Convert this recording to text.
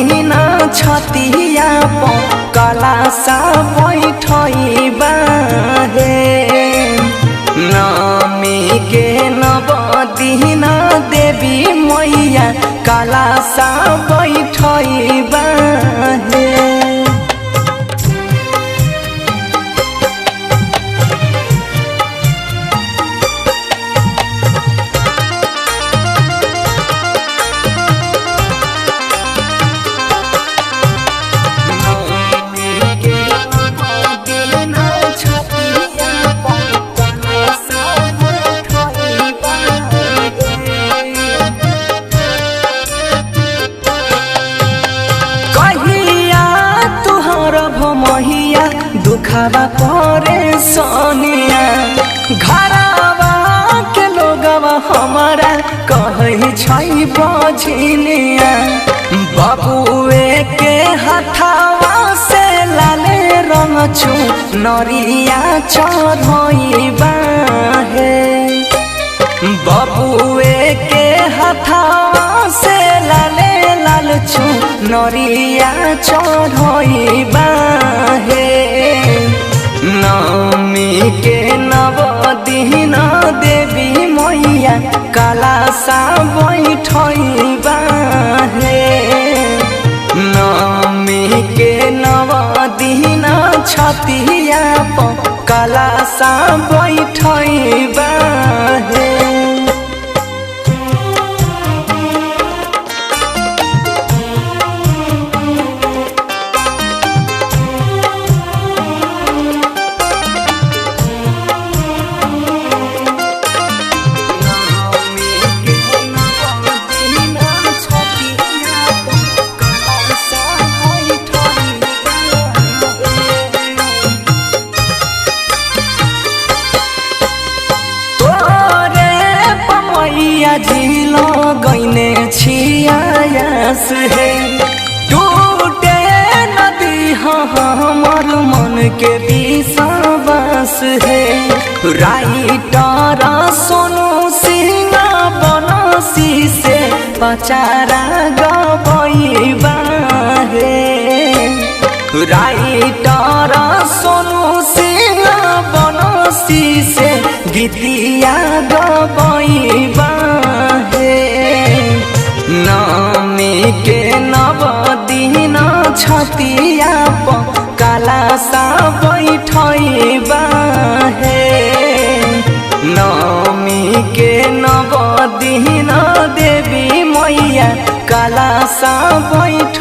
दिन छतिया कलासा बैठइबा हे नमी के नव दिन देवी मैया कलासा बैठइबा हे। दुखावा परे सोनिया घरवा के लोगवा हमारा कही छई बझिनिया बबुए के हथावा से लाले रंग छु नरिया चढ़इबा हे बबुए के हथावा से लाले लाल छु नरिया चढ़इबा हे नमी के नव दिन देवी मैया कलासा बैठइबा हे नमी के नव दिन छतिया कलासा बैठइबा हे। झिलो गईने छियास है टूटे नदी हमर मन के विश्वास है राइटर सोनू सिंह बनसी से पचारा गबइबा हे राइटर सोनू सिंह बनसी से गीतिया गबइबा नमी के नव दिन छतिया कलासा बैठइबा हे नमी के नव दिन देवी मैया कलासा बैठ